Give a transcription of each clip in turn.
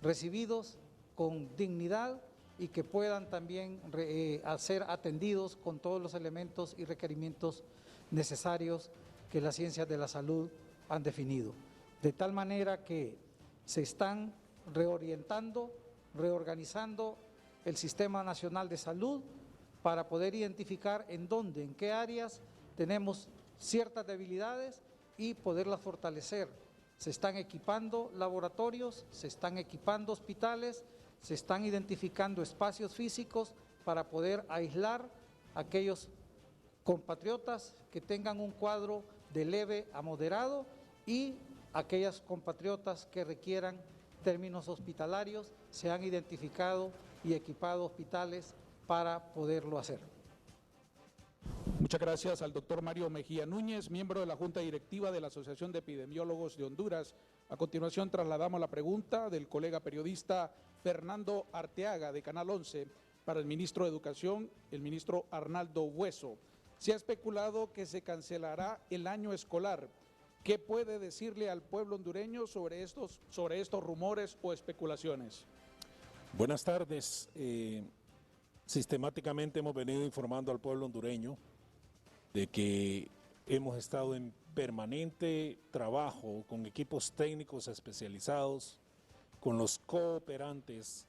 recibidos con dignidad y que puedan también ser atendidos con todos los elementos y requerimientos necesarios que las ciencias de la salud han definido. De tal manera que se están reorientando, reorganizando el Sistema Nacional de Salud para poder identificar en dónde, en qué áreas tenemos ciertas debilidades y poderlas fortalecer. Se están equipando laboratorios, se están equipando hospitales, se están identificando espacios físicos para poder aislar a aquellos compatriotas que tengan un cuadro de leve a moderado y aquellas compatriotas que requieran términos hospitalarios. Se han identificado y equipado hospitales para poderlo hacer. Muchas gracias al doctor Mario Mejía Núñez, miembro de la Junta Directiva de la Asociación de Epidemiólogos de Honduras. A continuación trasladamos la pregunta del colega periodista Fernando Arteaga de Canal 11 para el ministro de Educación, el ministro Arnaldo Hueso. Se ha especulado que se cancelará el año escolar. ¿Qué puede decirle al pueblo hondureño sobre estos rumores o especulaciones? Buenas tardes. Sistemáticamente hemos venido informando al pueblo hondureño de que hemos estado en permanente trabajo con equipos técnicos especializados, con los cooperantes,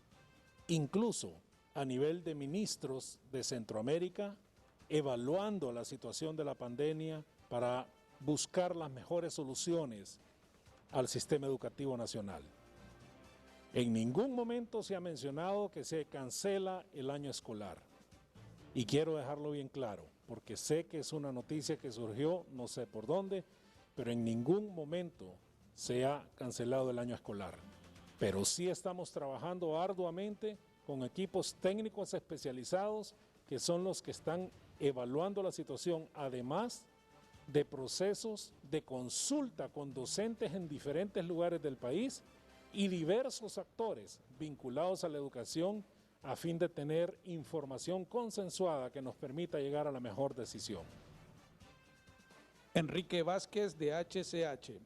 incluso a nivel de ministros de Centroamérica, evaluando la situación de la pandemia para buscar las mejores soluciones al sistema educativo nacional. En ningún momento se ha mencionado que se cancela el año escolar. Y quiero dejarlo bien claro, porque sé que es una noticia que surgió, no sé por dónde, pero en ningún momento se ha cancelado el año escolar. Pero sí estamos trabajando arduamente con equipos técnicos especializados que son los que están evaluando la situación, además de procesos de consulta con docentes en diferentes lugares del país y diversos actores vinculados a la educación a fin de tener información consensuada que nos permita llegar a la mejor decisión. Enrique Vázquez de HCH.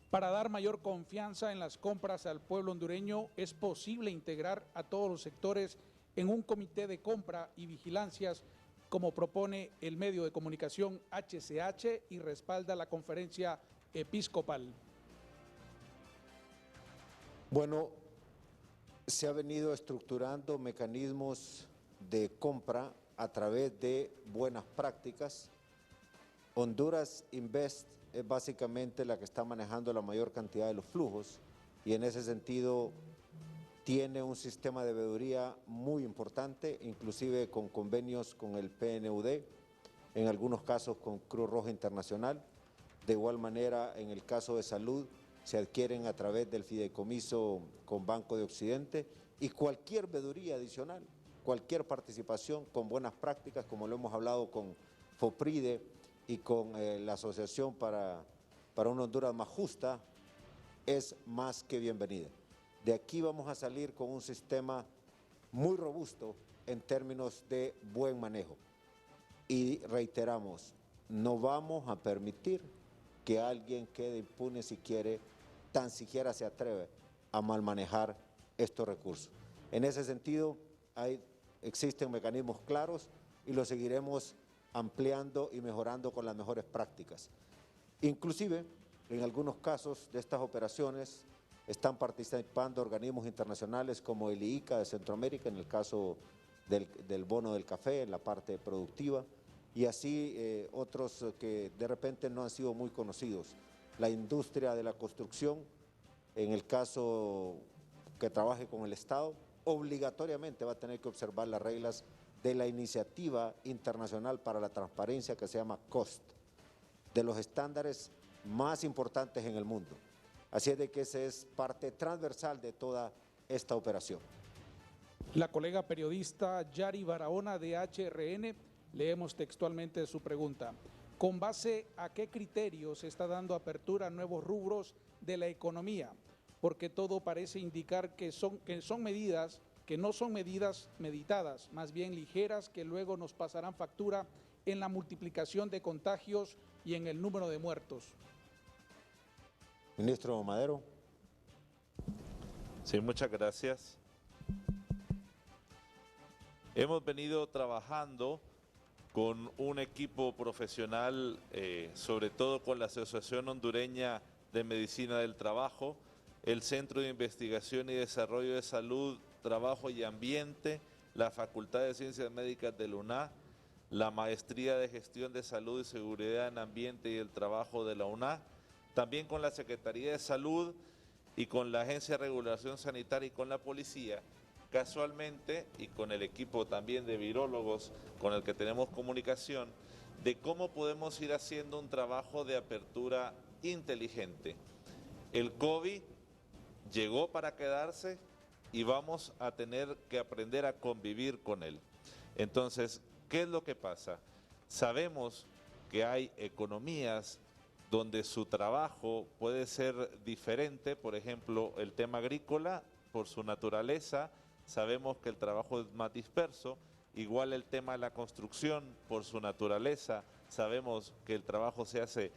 Para dar mayor confianza en las compras al pueblo hondureño, ¿es posible integrar a todos los sectores en un comité de compra y vigilancias como propone el medio de comunicación HCH y respalda la conferencia episcopal? Bueno, se ha venido estructurando mecanismos de compra a través de buenas prácticas. Honduras Invest es básicamente la que está manejando la mayor cantidad de los flujos y en ese sentido tiene un sistema de veeduría muy importante, inclusive con convenios con el PNUD, en algunos casos con Cruz Roja Internacional. De igual manera, en el caso de salud, se adquieren a través del fideicomiso con Banco de Occidente y cualquier veeduría adicional, cualquier participación con buenas prácticas, como lo hemos hablado con FOPRIDE y con la Asociación para una Honduras más justa, es más que bienvenida. De aquí vamos a salir con un sistema muy robusto en términos de buen manejo. Y reiteramos, no vamos a permitir que alguien quede impune si quiere, tan siquiera se atreve a mal manejar estos recursos. En ese sentido, existen mecanismos claros y los seguiremos ampliando y mejorando con las mejores prácticas. Inclusive, en algunos casos de estas operaciones están participando organismos internacionales como el IICA de Centroamérica, en el caso del bono del café, en la parte productiva, y así otros que de repente no han sido muy conocidos. La industria de la construcción, en el caso que trabaje con el Estado, obligatoriamente va a tener que observar las reglas de la Iniciativa Internacional para la Transparencia que se llama COST, de los estándares más importantes en el mundo. Así es de que esa es parte transversal de toda esta operación. La colega periodista Yari Barahona de HRN, leemos textualmente su pregunta. ¿Con base a qué criterios se está dando apertura a nuevos rubros de la economía? Porque todo parece indicar que no son medidas meditadas, más bien ligeras que luego nos pasarán factura en la multiplicación de contagios y en el número de muertos. Ministro Madero. Sí, muchas gracias. Hemos venido trabajando con un equipo profesional, sobre todo con la Asociación Hondureña de Medicina del Trabajo, el Centro de Investigación y Desarrollo de Salud, Trabajo y Ambiente, la Facultad de Ciencias Médicas de la UNA, la Maestría de Gestión de Salud y Seguridad en Ambiente y el Trabajo de la UNA, también con la Secretaría de Salud y con la Agencia de Regulación Sanitaria y con la Policía, casualmente, y con el equipo también de virólogos con el que tenemos comunicación, de cómo podemos ir haciendo un trabajo de apertura inteligente. El COVID llegó para quedarse y vamos a tener que aprender a convivir con él. Entonces, ¿qué es lo que pasa? Sabemos que hay economías donde su trabajo puede ser diferente, por ejemplo, el tema agrícola, por su naturaleza, sabemos que el trabajo es más disperso, igual el tema de la construcción, por su naturaleza, sabemos que el trabajo se hace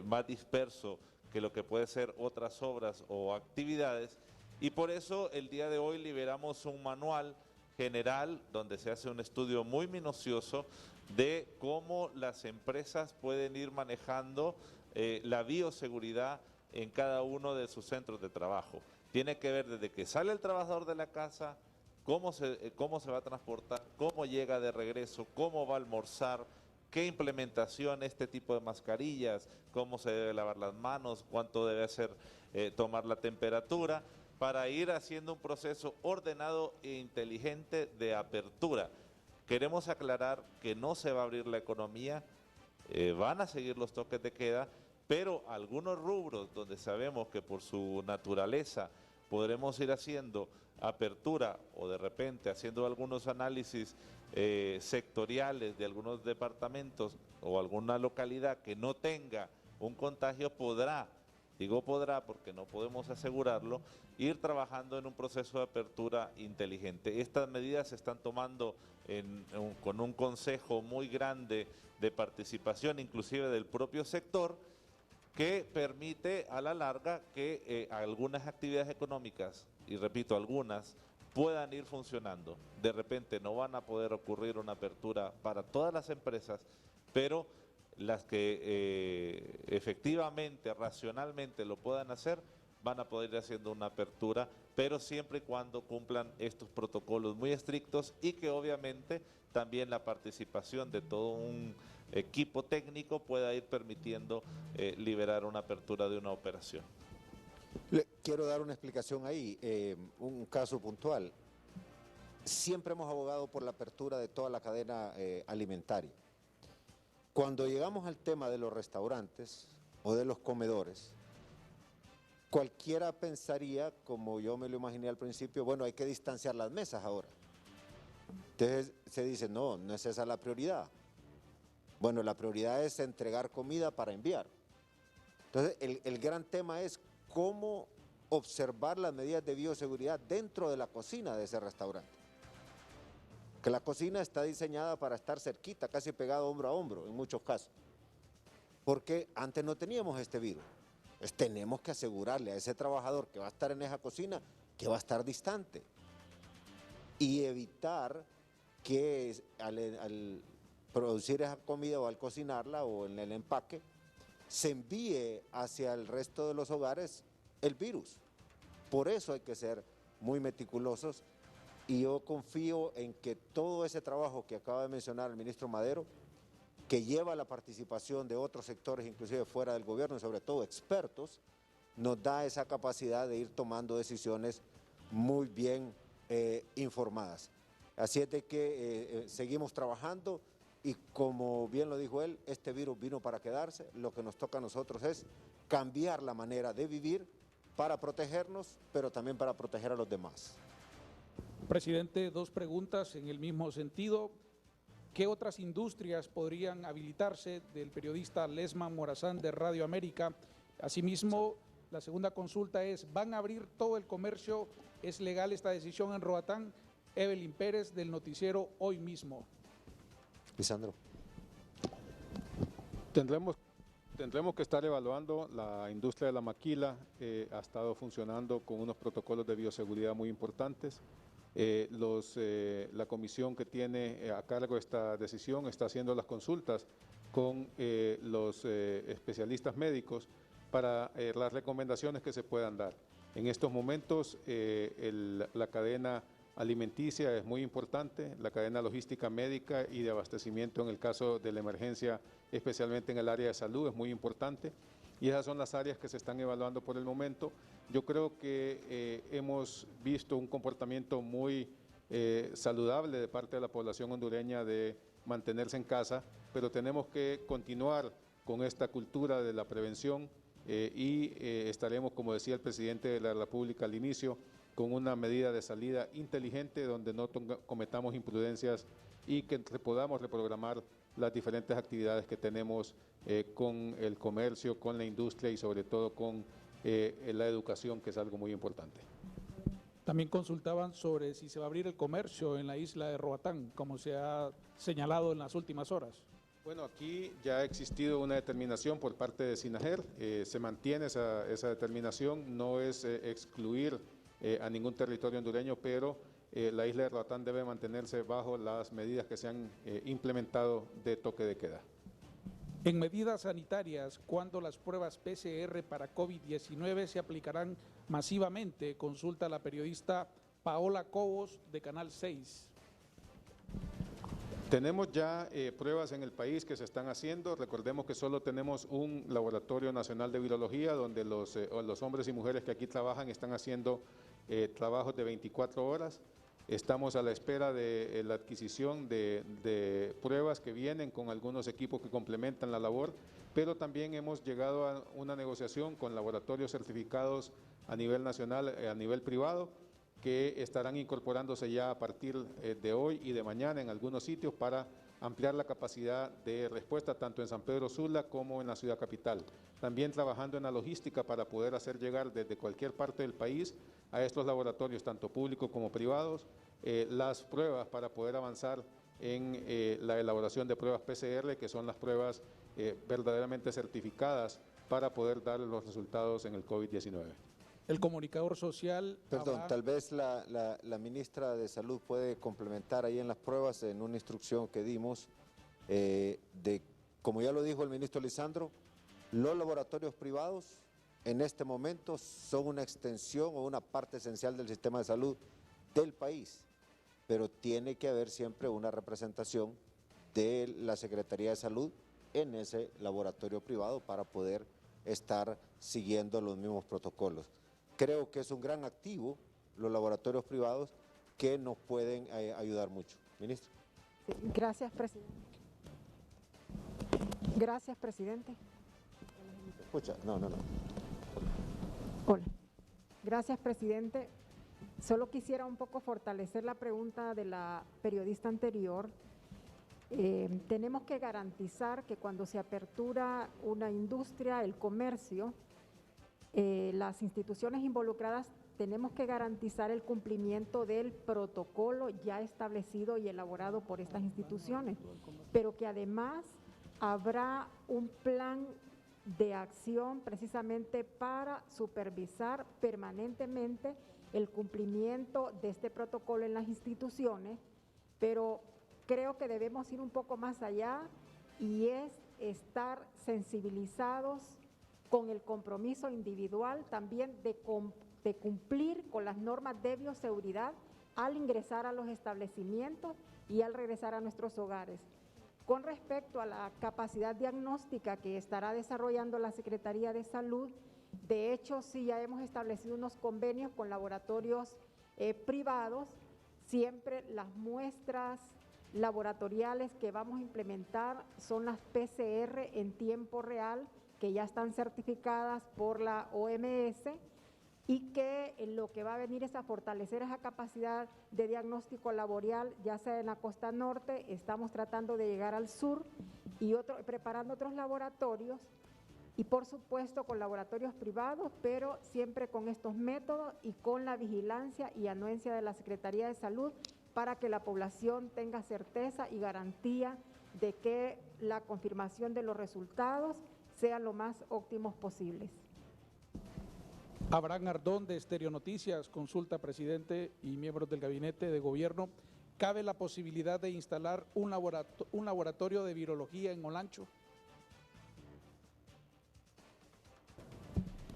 más disperso que lo que puede ser otras obras o actividades, y por eso el día de hoy liberamos un manual general donde se hace un estudio muy minucioso de cómo las empresas pueden ir manejando la bioseguridad en cada uno de sus centros de trabajo. Tiene que ver desde que sale el trabajador de la casa, cómo se va a transportar, cómo llega de regreso, cómo va a almorzar, qué implementación este tipo de mascarillas, cómo se debe lavar las manos, cuánto debe hacer tomar la temperatura, para ir haciendo un proceso ordenado e inteligente de apertura. Queremos aclarar que no se va a abrir la economía, van a seguir los toques de queda, pero algunos rubros donde sabemos que por su naturaleza podremos ir haciendo apertura o de repente haciendo algunos análisis sectoriales de algunos departamentos o alguna localidad que no tenga un contagio, digo podrá porque no podemos asegurarlo, ir trabajando en un proceso de apertura inteligente. Estas medidas se están tomando con un consejo muy grande de participación, inclusive del propio sector, que permite a la larga que algunas actividades económicas, y repito, algunas, puedan ir funcionando. De repente no van a poder ocurrir una apertura para todas las empresas, pero las que efectivamente, racionalmente lo puedan hacer, van a poder ir haciendo una apertura, pero siempre y cuando cumplan estos protocolos muy estrictos y que obviamente también la participación de todo un equipo técnico pueda ir permitiendo liberar una apertura de una operación. Le quiero dar una explicación ahí, un caso puntual. Siempre hemos abogado por la apertura de toda la cadena alimentaria. Cuando llegamos al tema de los restaurantes o de los comedores, cualquiera pensaría, como yo me lo imaginé al principio, bueno, hay que distanciar las mesas ahora. Entonces se dice, no, no es esa la prioridad. Bueno, la prioridad es entregar comida para enviar. Entonces el gran tema es cómo observar las medidas de bioseguridad dentro de la cocina de ese restaurante. Que la cocina está diseñada para estar cerquita, casi pegado hombro a hombro en muchos casos. Porque antes no teníamos este virus. Pues tenemos que asegurarle a ese trabajador que va a estar en esa cocina que va a estar distante. Y evitar que al producir esa comida o al cocinarla o en el empaque, se envíe hacia el resto de los hogares el virus. Por eso hay que ser muy meticulosos y yo confío en que todo ese trabajo que acaba de mencionar el ministro Madero, que lleva la participación de otros sectores, inclusive fuera del gobierno y sobre todo expertos, nos da esa capacidad de ir tomando decisiones muy bien informadas. Así es de que seguimos trabajando y como bien lo dijo él, este virus vino para quedarse. Lo que nos toca a nosotros es cambiar la manera de vivir para protegernos, pero también para proteger a los demás. Presidente, dos preguntas en el mismo sentido. ¿Qué otras industrias podrían habilitarse? Del periodista Lesman Morazán de Radio América. Asimismo, la segunda consulta es, ¿van a abrir todo el comercio? ¿Es legal esta decisión en Roatán? Evelyn Pérez del noticiero Hoy Mismo. Lisandro. tendremos que estar evaluando. La industria de la maquila ha estado funcionando con unos protocolos de bioseguridad muy importantes. La comisión que tiene a cargo esta decisión está haciendo las consultas con los especialistas médicos para las recomendaciones que se puedan dar. En estos momentos la cadena alimenticia es muy importante, la cadena logística médica y de abastecimiento en el caso de la emergencia, especialmente en el área de salud, es muy importante, y esas son las áreas que se están evaluando por el momento. Yo creo que hemos visto un comportamiento muy saludable de parte de la población hondureña de mantenerse en casa, pero tenemos que continuar con esta cultura de la prevención y estaremos, como decía el presidente de la República al inicio, con una medida de salida inteligente donde no cometamos imprudencias y que podamos reprogramar las diferentes actividades que tenemos con el comercio, con la industria y sobre todo con la educación, que es algo muy importante. También consultaban sobre si se va a abrir el comercio en la isla de Roatán, como se ha señalado en las últimas horas. Bueno, aquí ya ha existido una determinación por parte de SINAGER, se mantiene esa determinación, no es excluir a ningún territorio hondureño, pero la isla de Roatán debe mantenerse bajo las medidas que se han implementado de toque de queda. En medidas sanitarias, ¿cuándo las pruebas PCR para COVID-19 se aplicarán masivamente? Consulta la periodista Paola Cobos de Canal 6. Tenemos ya pruebas en el país que se están haciendo. Recordemos que solo tenemos un laboratorio nacional de virología donde los hombres y mujeres que aquí trabajan están haciendo trabajos de 24 horas. Estamos a la espera de la adquisición de pruebas que vienen con algunos equipos que complementan la labor, pero también hemos llegado a una negociación con laboratorios certificados a nivel nacional, a nivel privado, que estarán incorporándose ya a partir de hoy y de mañana en algunos sitios para ampliar la capacidad de respuesta tanto en San Pedro Sula como en la ciudad capital. También trabajando en la logística para poder hacer llegar desde cualquier parte del país a estos laboratorios, tanto públicos como privados, las pruebas para poder avanzar en la elaboración de pruebas PCR, que son las pruebas verdaderamente certificadas para poder dar los resultados en el COVID-19. El comunicador social… Perdón, tal vez la ministra de Salud puede complementar ahí en las pruebas, en una instrucción que dimos, como ya lo dijo el ministro Lisandro, los laboratorios privados en este momento son una extensión o una parte esencial del sistema de salud del país, pero tiene que haber siempre una representación de la Secretaría de Salud en ese laboratorio privado para poder estar siguiendo los mismos protocolos. Creo que es un gran activo los laboratorios privados que nos pueden ayudar mucho. Ministro. Sí, gracias, presidente. Gracias, presidente. Escucha, no. Hola. Gracias, presidente. Solo quisiera un poco fortalecer la pregunta de la periodista anterior. Tenemos que garantizar que cuando se apertura una industria, el comercio, las instituciones involucradas tenemos que garantizar el cumplimiento del protocolo ya establecido y elaborado por estas instituciones, pero que además habrá un plan de acción precisamente para supervisar permanentemente el cumplimiento de este protocolo en las instituciones, pero creo que debemos ir un poco más allá y es estar sensibilizados con el compromiso individual también de cumplir con las normas de bioseguridad al ingresar a los establecimientos y al regresar a nuestros hogares. Con respecto a la capacidad diagnóstica que estará desarrollando la Secretaría de Salud, de hecho sí ya hemos establecido unos convenios con laboratorios privados, siempre las muestras laboratoriales que vamos a implementar son las PCR en tiempo real, que ya están certificadas por la OMS y que lo que va a venir es a fortalecer esa capacidad de diagnóstico laboral, ya sea en la costa norte, estamos tratando de llegar al sur y preparando otros laboratorios y por supuesto con laboratorios privados, pero siempre con estos métodos y con la vigilancia y anuencia de la Secretaría de Salud para que la población tenga certeza y garantía de que la confirmación de los resultados sean lo más óptimos posibles. Abraham Ardón, de Estéreo Noticias, consulta presidente y miembros del gabinete de gobierno. ¿Cabe la posibilidad de instalar un laboratorio de virología en Olancho?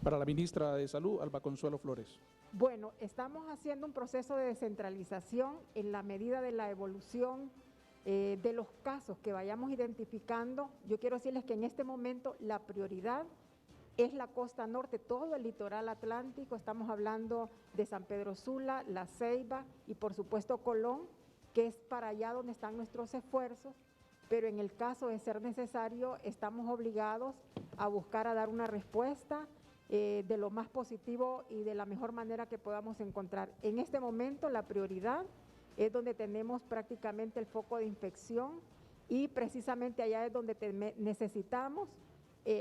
Para la ministra de Salud, Alba Consuelo Flores. Bueno, estamos haciendo un proceso de descentralización en la medida de la evolución de los casos que vayamos identificando. Yo quiero decirles que en este momento la prioridad es la costa norte, todo el litoral atlántico. Estamos hablando de San Pedro Sula, La Ceiba y por supuesto Colón, que es para allá donde están nuestros esfuerzos, pero en el caso de ser necesario estamos obligados a buscar a dar una respuesta de lo más positivo y de la mejor manera que podamos encontrar. En este momento la prioridad es donde tenemos prácticamente el foco de infección y precisamente allá es donde necesitamos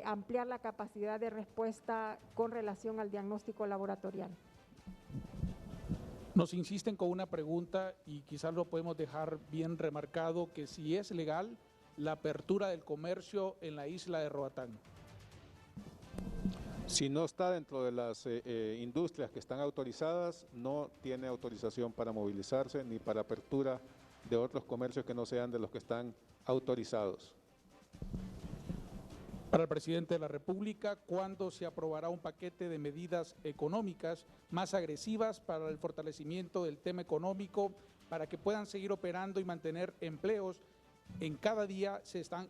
ampliar la capacidad de respuesta con relación al diagnóstico laboratorial. Nos insisten con una pregunta y quizás lo podemos dejar bien remarcado, que si es legal la apertura del comercio en la isla de Roatán. Si no está dentro de las industrias que están autorizadas, no tiene autorización para movilizarse ni para apertura de otros comercios que no sean de los que están autorizados. Para el presidente de la República, ¿cuándo se aprobará un paquete de medidas económicas más agresivas para el fortalecimiento del tema económico, para que puedan seguir operando y mantener empleos? Cada día se está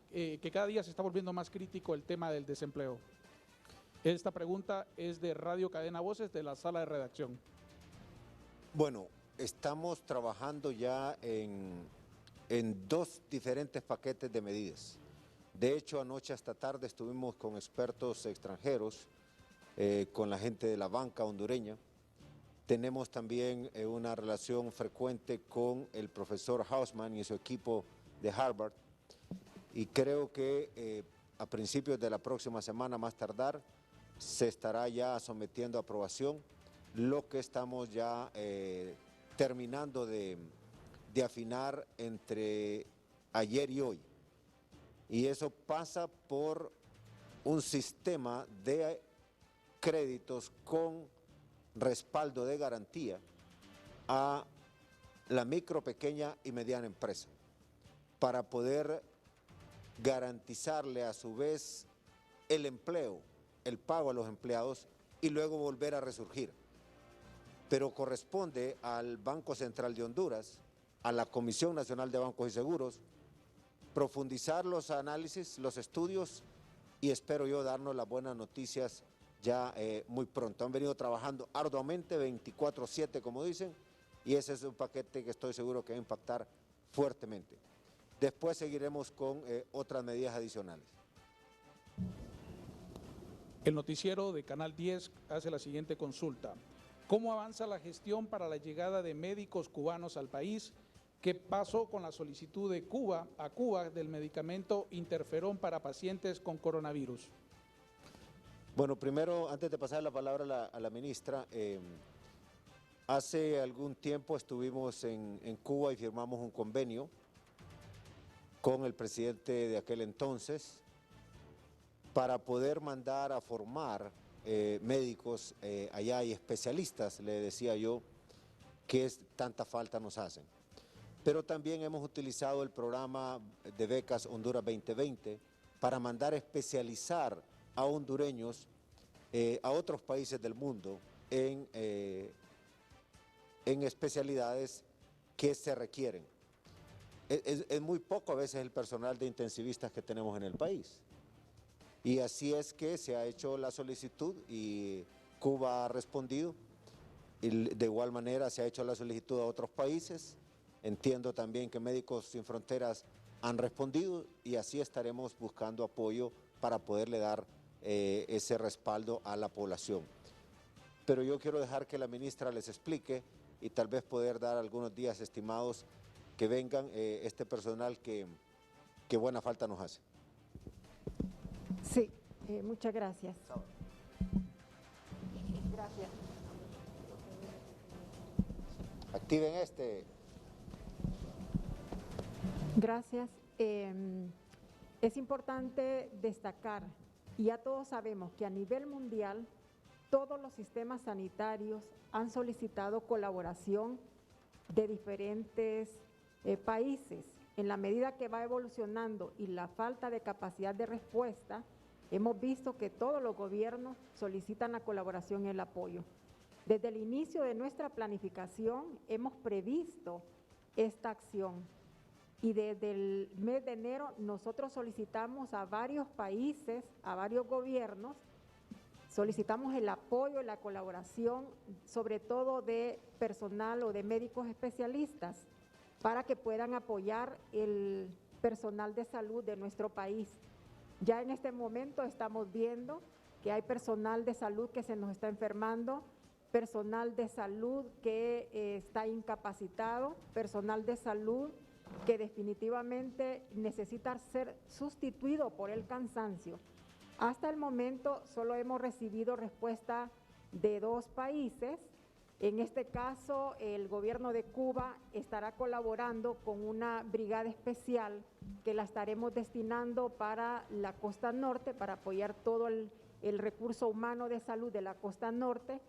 volviendo más crítico el tema del desempleo. Esta pregunta es de Radio Cadena Voces, de la sala de redacción. Bueno, estamos trabajando ya en 2 diferentes paquetes de medidas. De hecho, anoche hasta tarde estuvimos con expertos extranjeros, con la gente de la banca hondureña. Tenemos también una relación frecuente con el profesor Hausman y su equipo de Harvard. Y creo que a principios de la próxima semana, más tardar, se estará ya sometiendo a aprobación lo que estamos ya terminando de afinar entre ayer y hoy. Y eso pasa por un sistema de créditos con respaldo de garantía a la micro, pequeña y mediana empresa, para poder garantizarle a su vez el empleo, el pago a los empleados y luego volver a resurgir. Pero corresponde al Banco Central de Honduras, a la Comisión Nacional de Bancos y Seguros, profundizar los análisis, los estudios y espero yo darnos las buenas noticias ya muy pronto. Han venido trabajando arduamente, 24/7 como dicen, y ese es un paquete que estoy seguro que va a impactar fuertemente. Después seguiremos con otras medidas adicionales. El noticiero de Canal 10 hace la siguiente consulta. ¿Cómo avanza la gestión para la llegada de médicos cubanos al país? ¿Qué pasó con la solicitud de Cuba del medicamento Interferón para pacientes con coronavirus? Bueno, primero, antes de pasar la palabra a la ministra, hace algún tiempo estuvimos en Cuba y firmamos un convenio con el presidente de aquel entonces para poder mandar a formar médicos allá y especialistas, le decía yo, que tanta falta nos hacen. Pero también hemos utilizado el programa de becas Honduras 2020 para mandar a especializar a hondureños a otros países del mundo en especialidades que se requieren. Es muy poco a veces el personal de intensivistas que tenemos en el país. Y así es que se ha hecho la solicitud y Cuba ha respondido. Y de igual manera se ha hecho la solicitud a otros países. Entiendo también que Médicos Sin Fronteras han respondido y así estaremos buscando apoyo para poderle dar ese respaldo a la población. Pero yo quiero dejar que la ministra les explique y tal vez poder dar algunos días estimados que vengan este personal que buena falta nos hace. Sí, muchas gracias. Gracias. Activen este. Gracias. Es importante destacar Y ya todos sabemos que a nivel mundial todos los sistemas sanitarios han solicitado colaboración de diferentes países. En la medida que va evolucionando y la falta de capacidad de respuesta, hemos visto que todos los gobiernos solicitan la colaboración y el apoyo. Desde el inicio de nuestra planificación hemos previsto esta acción y desde el mes de enero nosotros solicitamos a varios países, a varios gobiernos, solicitamos el apoyo y la colaboración, sobre todo de personal o de médicos especialistas, para que puedan apoyar el personal de salud de nuestro país. Ya en este momento estamos viendo que hay personal de salud que se nos está enfermando, personal de salud que está incapacitado, personal de salud que definitivamente necesita ser sustituido por el cansancio. Hasta el momento solo hemos recibido respuesta de 2 países. En este caso, el gobierno de Cuba estará colaborando con una brigada especial que la estaremos destinando para la costa norte, para apoyar todo el recurso humano de salud de la costa norte.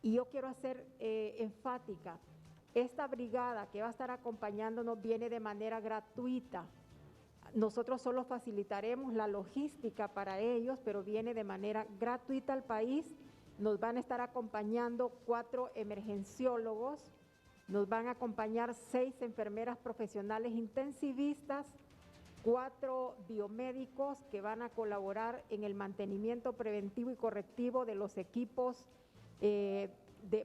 Y yo quiero hacer enfática, esta brigada que va a estar acompañándonos viene de manera gratuita. Nosotros solo facilitaremos la logística para ellos, pero viene de manera gratuita al país. Nos van a estar acompañando 4 emergenciólogos, nos van a acompañar 6 enfermeras profesionales intensivistas, 4 biomédicos que van a colaborar en el mantenimiento preventivo y correctivo de los equipos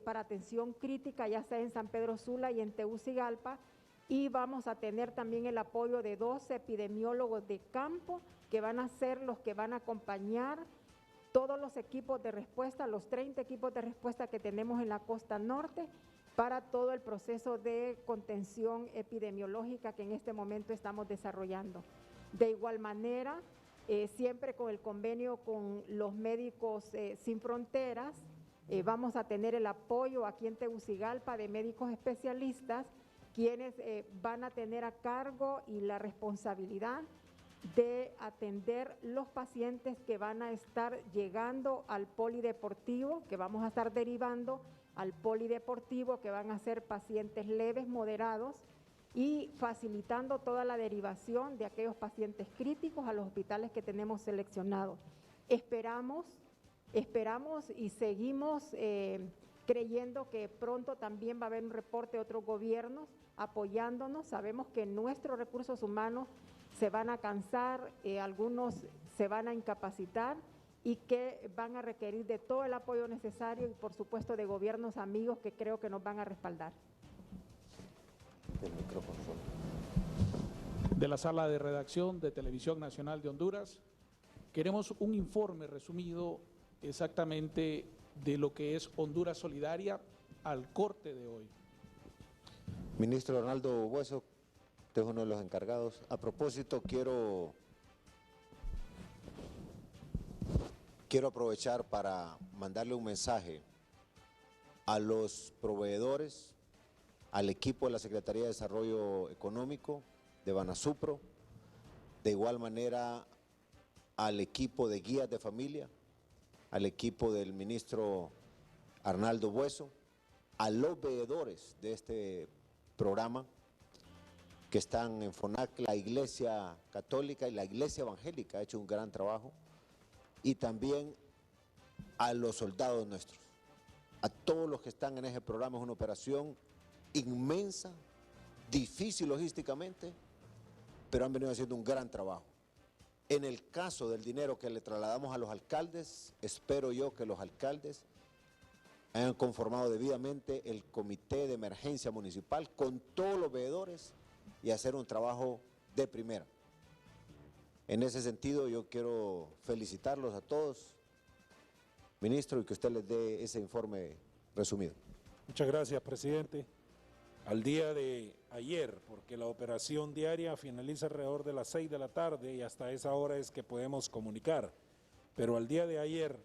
para atención crítica, ya sea en San Pedro Sula y en Tegucigalpa, y vamos a tener también el apoyo de 2 epidemiólogos de campo que van a ser los que van a acompañar todos los equipos de respuesta, los 30 equipos de respuesta que tenemos en la costa norte para todo el proceso de contención epidemiológica que en este momento estamos desarrollando. De igual manera, siempre con el convenio con los Médicos Sin Fronteras, vamos a tener el apoyo aquí en Tegucigalpa de médicos especialistas, quienes van a tener a cargo y la responsabilidad de atender los pacientes que van a estar llegando al polideportivo, que vamos a estar derivando al polideportivo, que van a ser pacientes leves, moderados, y facilitando toda la derivación de aquellos pacientes críticos a los hospitales que tenemos seleccionados. Esperamos y seguimos creyendo que pronto también va a haber un reporte de otros gobiernos apoyándonos. Sabemos que nuestros recursos humanos se van a cansar, algunos se van a incapacitar y que van a requerir de todo el apoyo necesario y por supuesto de gobiernos amigos que creo que nos van a respaldar. De la sala de redacción de Televisión Nacional de Honduras, queremos un informe resumido exactamente de lo que es Honduras Solidaria al corte de hoy. Ministro Arnaldo Bueso, usted es uno de los encargados. A propósito, quiero aprovechar para mandarle un mensaje a los proveedores, al equipo de la Secretaría de Desarrollo Económico de Banasupro, de igual manera al equipo de guías de familia, al equipo del ministro Arnaldo Bueso, a los veedores de este programa que están en FONAC, la Iglesia Católica y la Iglesia Evangélica ha hecho un gran trabajo, y también a los soldados nuestros, a todos los que están en ese programa. Es una operación inmensa, difícil logísticamente, pero han venido haciendo un gran trabajo. En el caso del dinero que le trasladamos a los alcaldes, espero yo que los alcaldes hayan conformado debidamente el comité de emergencia municipal con todos los veedores y hacer un trabajo de primera. En ese sentido, yo quiero felicitarlos a todos, ministro, y que usted les dé ese informe resumido. Muchas gracias, presidente. Al día de ayer, porque la operación diaria finaliza alrededor de las 6 de la tarde y hasta esa hora es que podemos comunicar, pero al día de ayer,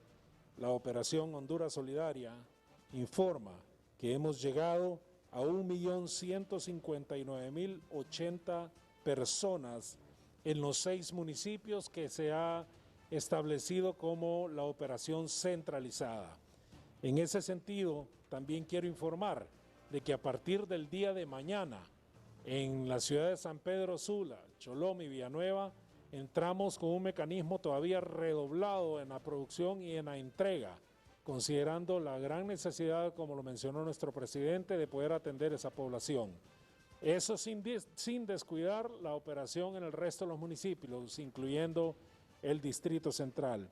la operación Honduras Solidaria informa que hemos llegado a 1.159.080 personas en los 6 municipios que se ha establecido como la operación centralizada. En ese sentido, también quiero informar de que a partir del día de mañana, en la ciudad de San Pedro Sula, Choloma y Villanueva, entramos con un mecanismo todavía redoblado en la producción y en la entrega, considerando la gran necesidad, como lo mencionó nuestro presidente, de poder atender esa población. Eso sin descuidar la operación en el resto de los municipios, incluyendo el Distrito Central.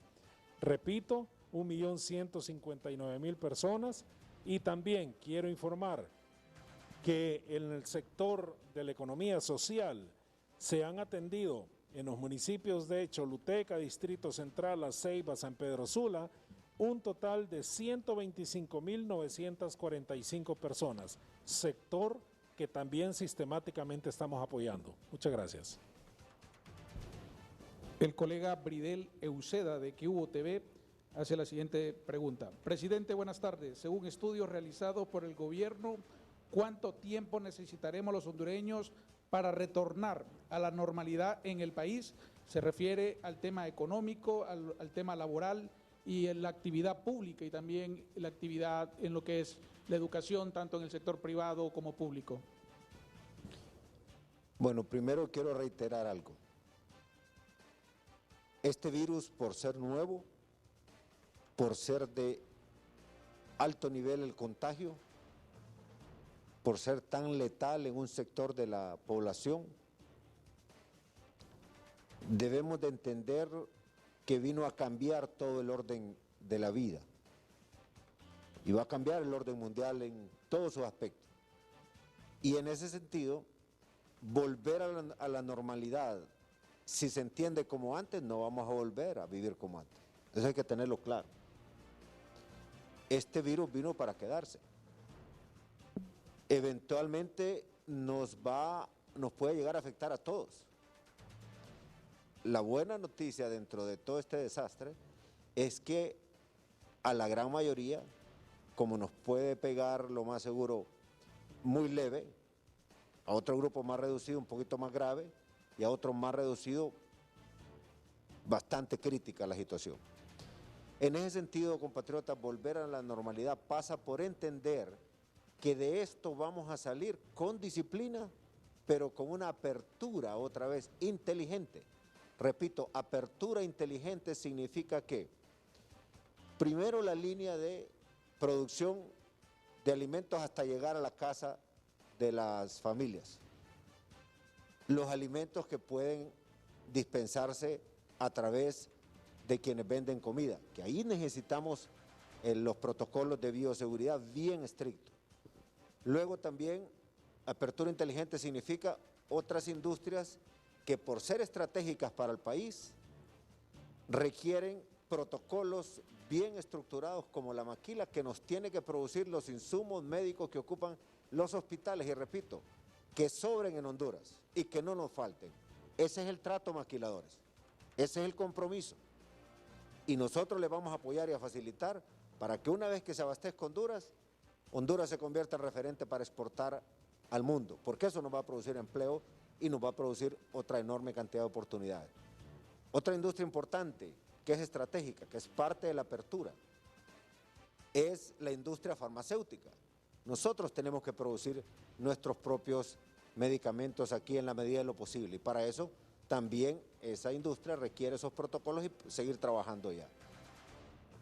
Repito, 1.159.000 personas, y también quiero informar que en el sector de la economía social se han atendido en los municipios de Choluteca, Distrito Central, La Ceiba, San Pedro Sula, un total de 125.945 personas, sector que también sistemáticamente estamos apoyando. Muchas gracias. El colega Bridel Euseda de QVO TV hace la siguiente pregunta. Presidente, buenas tardes. Según estudios realizados por el gobierno, ¿cuánto tiempo necesitaremos los hondureños para retornar a la normalidad en el país? Se refiere al tema económico, al tema laboral y en la actividad pública, y también la actividad en lo que es la educación, tanto en el sector privado como público. Bueno, primero quiero reiterar algo. Este virus, por ser nuevo, por ser de alto nivel el contagio, por ser tan letal en un sector de la población, debemos de entender que vino a cambiar todo el orden de la vida y va a cambiar el orden mundial en todos sus aspectos. Y en ese sentido, volver a la normalidad, si se entiende como antes, no vamos a volver a vivir como antes. Eso hay que tenerlo claro. Este virus vino para quedarse. Eventualmente nos puede llegar a afectar a todos. La buena noticia dentro de todo este desastre es que a la gran mayoría, como nos puede pegar lo más seguro muy leve, a otro grupo más reducido un poquito más grave y a otro más reducido bastante crítica la situación. En ese sentido, compatriotas, volver a la normalidad pasa por entender que de esto vamos a salir con disciplina, pero con una apertura otra vez inteligente. Repito, apertura inteligente significa que primero la línea de producción de alimentos hasta llegar a la casa de las familias. Los alimentos que pueden dispensarse a través de quienes venden comida, que ahí necesitamos los protocolos de bioseguridad bien estrictos. Luego también, apertura inteligente significa otras industrias que por ser estratégicas para el país requieren protocolos bien estructurados como la maquila, que nos tiene que producir los insumos médicos que ocupan los hospitales, y repito, que sobren en Honduras y que no nos falten. Ese es el trato, maquiladores, ese es el compromiso, y nosotros le vamos a apoyar y a facilitar para que una vez que se abastezca Honduras, Honduras se convierta en referente para exportar al mundo, porque eso nos va a producir empleo y nos va a producir otra enorme cantidad de oportunidades. Otra industria importante, que es estratégica, que es parte de la apertura, es la industria farmacéutica. Nosotros tenemos que producir nuestros propios medicamentos aquí en la medida de lo posible, y para eso también esa industria requiere esos protocolos y seguir trabajando ya.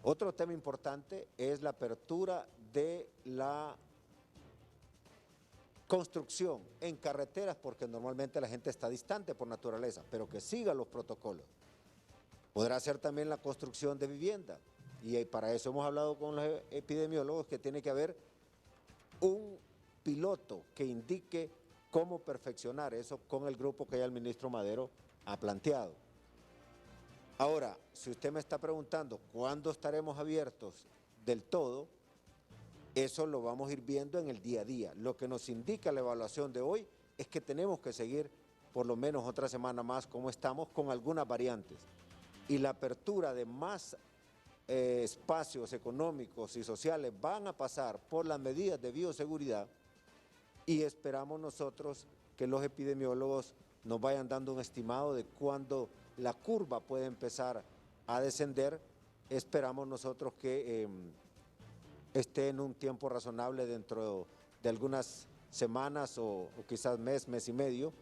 Otro tema importante es la apertura de la construcción en carreteras, porque normalmente la gente está distante por naturaleza, pero que siga los protocolos. Podrá ser también la construcción de vivienda, y para eso hemos hablado con los epidemiólogos que tiene que haber un piloto que indique cómo perfeccionar eso con el grupo que ya el ministro Madero ha planteado. Ahora, si usted me está preguntando cuándo estaremos abiertos del todo, eso lo vamos a ir viendo en el día a día. Lo que nos indica la evaluación de hoy es que tenemos que seguir por lo menos otra semana más como estamos, con algunas variantes. Y la apertura de más espacios económicos y sociales van a pasar por las medidas de bioseguridad, y esperamos nosotros que los epidemiólogos nos vayan dando un estimado de cuándo la curva puede empezar a descender. Esperamos nosotros que esté en un tiempo razonable dentro de algunas semanas o quizás mes y medio,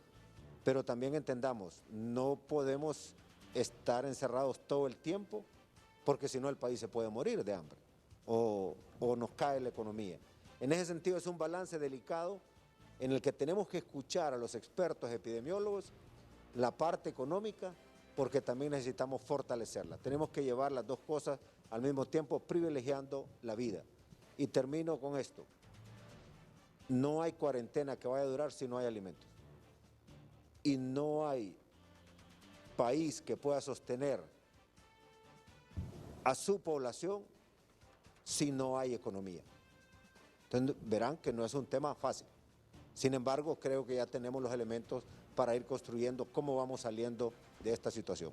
pero también entendamos, no podemos estar encerrados todo el tiempo, porque si no el país se puede morir de hambre o nos cae la economía. En ese sentido es un balance delicado en el que tenemos que escuchar a los expertos epidemiólogos, la parte económica, porque también necesitamos fortalecerla. Tenemos que llevar las dos cosas al mismo tiempo, privilegiando la vida. Y termino con esto. No hay cuarentena que vaya a durar si no hay alimentos. Y no hay país que pueda sostener a su población si no hay economía. Entonces verán que no es un tema fácil. Sin embargo, creo que ya tenemos los elementos para ir construyendo cómo vamos saliendo de esta situación.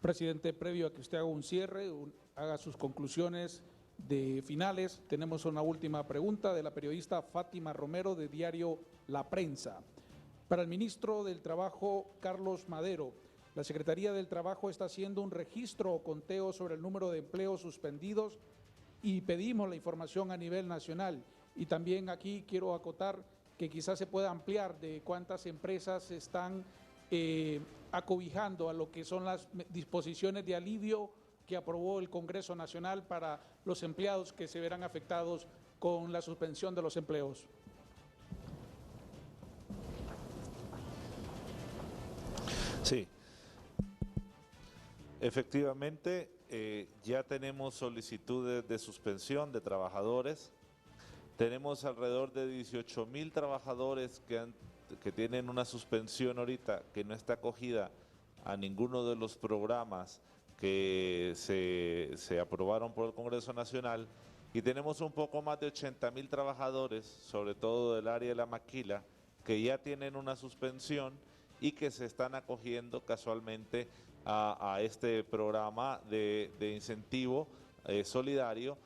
Presidente, previo a que usted haga un cierre, haga sus conclusiones de finales, tenemos una última pregunta de la periodista Fátima Romero de diario La Prensa. Para el ministro del Trabajo, Carlos Madero, la Secretaría del Trabajo está haciendo un registro o conteo sobre el número de empleos suspendidos y pedimos la información a nivel nacional. Y también aquí quiero acotar que quizás se pueda ampliar de cuántas empresas están acobijando a lo que son las disposiciones de alivio que aprobó el Congreso Nacional para los empleados que se verán afectados con la suspensión de los empleos. Sí, efectivamente ya tenemos solicitudes de suspensión de trabajadores. Tenemos alrededor de 18,000 trabajadores que tienen una suspensión ahorita que no está acogida a ninguno de los programas que se aprobaron por el Congreso Nacional, y tenemos un poco más de 80,000 trabajadores, sobre todo del área de la maquila, que ya tienen una suspensión y que se están acogiendo casualmente a este programa de incentivo solidario,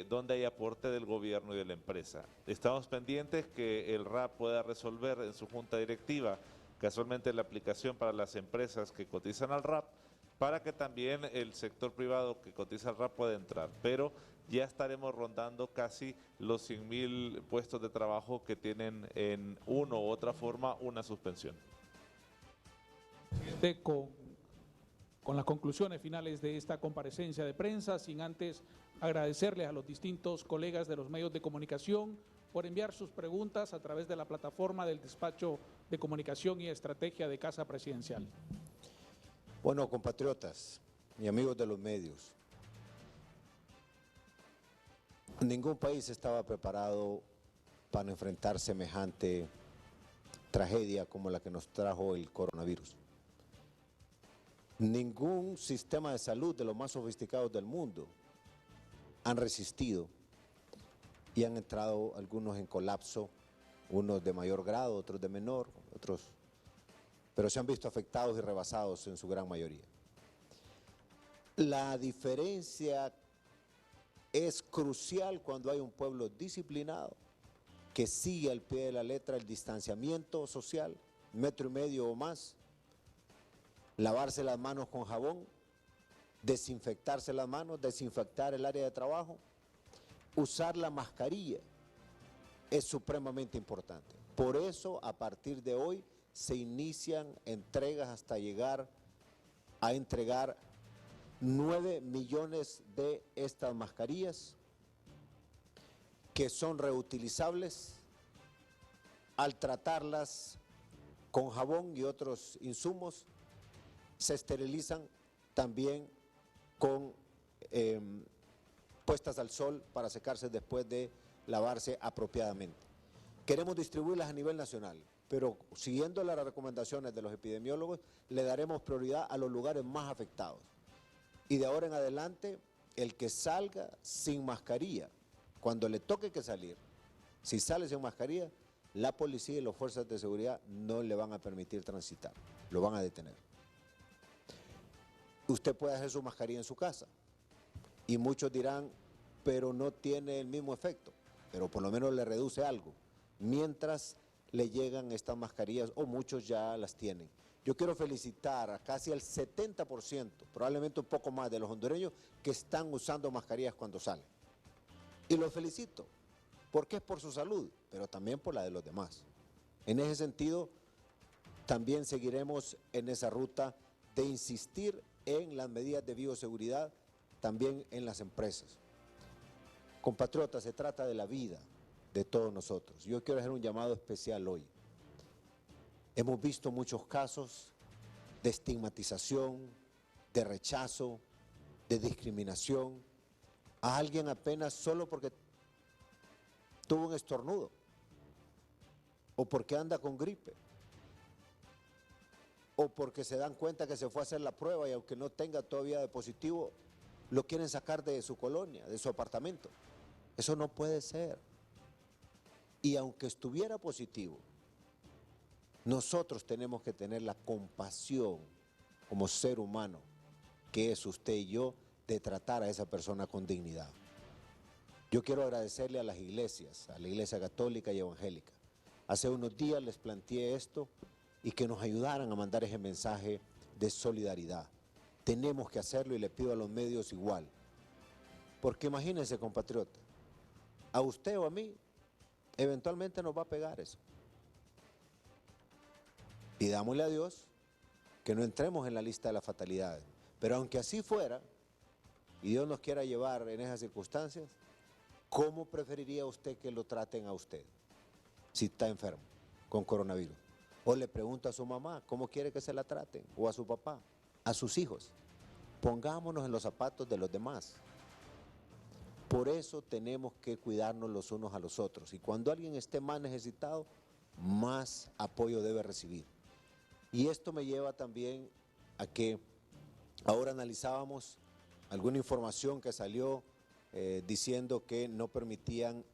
donde hay aporte del gobierno y de la empresa. Estamos pendientes que el RAP pueda resolver en su junta directiva casualmente la aplicación para las empresas que cotizan al RAP, para que también el sector privado que cotiza al RAP pueda entrar. Pero ya estaremos rondando casi los 100,000 puestos de trabajo que tienen en una u otra forma una suspensión. Con las conclusiones finales de esta comparecencia de prensa, sin antes agradecerles a los distintos colegas de los medios de comunicación por enviar sus preguntas a través de la plataforma del Despacho de Comunicación y Estrategia de Casa Presidencial. Bueno, compatriotas y amigos de los medios, ningún país estaba preparado para enfrentar semejante tragedia como la que nos trajo el coronavirus. Ningún sistema de salud de los más sofisticados del mundo han resistido y han entrado algunos en colapso, unos de mayor grado, otros de menor, pero se han visto afectados y rebasados en su gran mayoría. La diferencia es crucial cuando hay un pueblo disciplinado que sigue al pie de la letra el distanciamiento social, 1,5 metros o más, lavarse las manos con jabón, desinfectarse las manos, desinfectar el área de trabajo, usar la mascarilla es supremamente importante. Por eso, a partir de hoy, se inician entregas hasta llegar a entregar 9 millones de estas mascarillas que son reutilizables. Al tratarlas con jabón y otros insumos, se esterilizan también con puestas al sol para secarse después de lavarse apropiadamente. Queremos distribuirlas a nivel nacional, pero siguiendo las recomendaciones de los epidemiólogos, le daremos prioridad a los lugares más afectados. Y de ahora en adelante, el que salga sin mascarilla, cuando le toque que salir, si sale sin mascarilla, la policía y las fuerzas de seguridad no le van a permitir transitar, lo van a detener. Usted puede hacer su mascarilla en su casa y muchos dirán, pero no tiene el mismo efecto, pero por lo menos le reduce algo, mientras le llegan estas mascarillas, o muchos ya las tienen. Yo quiero felicitar a casi el 70%, probablemente un poco más, de los hondureños que están usando mascarillas cuando salen. Y los felicito, porque es por su salud, pero también por la de los demás. En ese sentido, también seguiremos en esa ruta de insistir en las medidas de bioseguridad, también en las empresas. Compatriotas, se trata de la vida de todos nosotros. Yo quiero hacer un llamado especial hoy. Hemos visto muchos casos de estigmatización, de rechazo, de discriminación a alguien apenas solo porque tuvo un estornudo o porque anda con gripe o porque se dan cuenta que se fue a hacer la prueba y aunque no tenga todavía de positivo, lo quieren sacar de su colonia, de su apartamento. Eso no puede ser. Y aunque estuviera positivo, nosotros tenemos que tener la compasión como ser humano, que es usted y yo, de tratar a esa persona con dignidad. Yo quiero agradecerle a las iglesias, a la Iglesia Católica y Evangélica. Hace unos días les planteé esto y que nos ayudaran a mandar ese mensaje de solidaridad. Tenemos que hacerlo y le pido a los medios igual. Porque imagínense, compatriota, a usted o a mí, eventualmente nos va a pegar eso. Pidámosle a Dios que no entremos en la lista de las fatalidades. Pero aunque así fuera, y Dios nos quiera llevar en esas circunstancias, ¿cómo preferiría usted que lo traten a usted si está enfermo con coronavirus? O le pregunta a su mamá, ¿cómo quiere que se la traten? O a su papá, a sus hijos. Pongámonos en los zapatos de los demás. Por eso tenemos que cuidarnos los unos a los otros. Y cuando alguien esté más necesitado, más apoyo debe recibir. Y esto me lleva también a que ahora analizábamos alguna información que salió diciendo que no permitían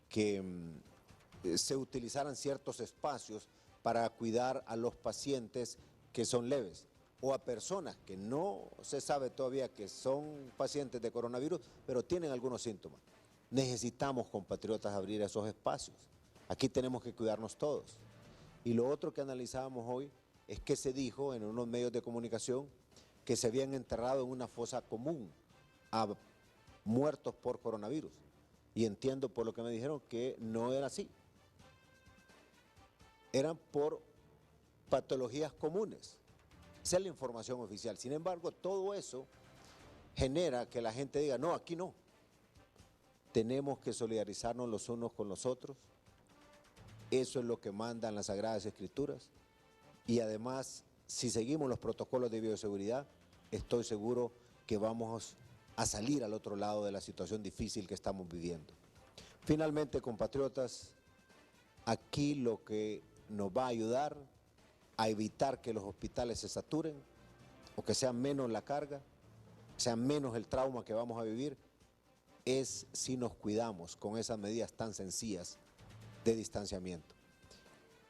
que se utilizaran ciertos espacios para cuidar a los pacientes que son leves o a personas que no se sabe todavía que son pacientes de coronavirus, pero tienen algunos síntomas. Necesitamos, compatriotas, abrir esos espacios. Aquí tenemos que cuidarnos todos. Y lo otro que analizábamos hoy es que se dijo en unos medios de comunicación que se habían enterrado en una fosa común a muertos por coronavirus. Y entiendo por lo que me dijeron que no era así. Eran por patologías comunes. Esa es la información oficial. Sin embargo, todo eso genera que la gente diga, no, aquí no. Tenemos que solidarizarnos los unos con los otros. Eso es lo que mandan las Sagradas Escrituras. Y además, si seguimos los protocolos de bioseguridad, estoy seguro que vamos a salir al otro lado de la situación difícil que estamos viviendo. Finalmente, compatriotas, aquí lo que nos va a ayudar a evitar que los hospitales se saturen o que sea menos la carga, sea menos el trauma que vamos a vivir, es si nos cuidamos con esas medidas tan sencillas de distanciamiento.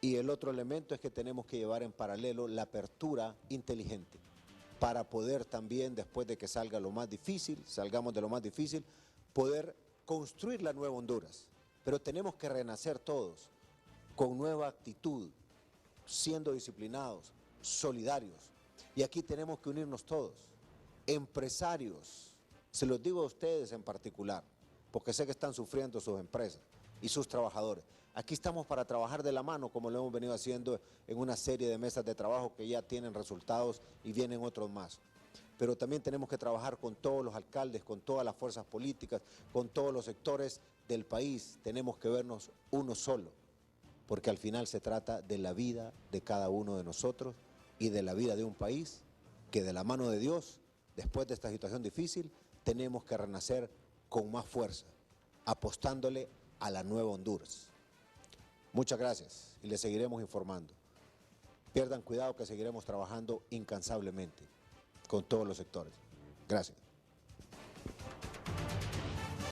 Y el otro elemento es que tenemos que llevar en paralelo la apertura inteligente para poder también, después de que salga lo más difícil, salgamos de lo más difícil, poder construir la nueva Honduras. Pero tenemos que renacer todos con nueva actitud, siendo disciplinados, solidarios. Y aquí tenemos que unirnos todos. Empresarios, se los digo a ustedes en particular, porque sé que están sufriendo sus empresas y sus trabajadores. Aquí estamos para trabajar de la mano, como lo hemos venido haciendo en una serie de mesas de trabajo que ya tienen resultados y vienen otros más. Pero también tenemos que trabajar con todos los alcaldes, con todas las fuerzas políticas, con todos los sectores del país. Tenemos que vernos uno solo, porque al final se trata de la vida de cada uno de nosotros y de la vida de un país que de la mano de Dios, después de esta situación difícil, tenemos que renacer con más fuerza, apostándole a la nueva Honduras. Muchas gracias y les seguiremos informando. Pierdan cuidado que seguiremos trabajando incansablemente con todos los sectores. Gracias.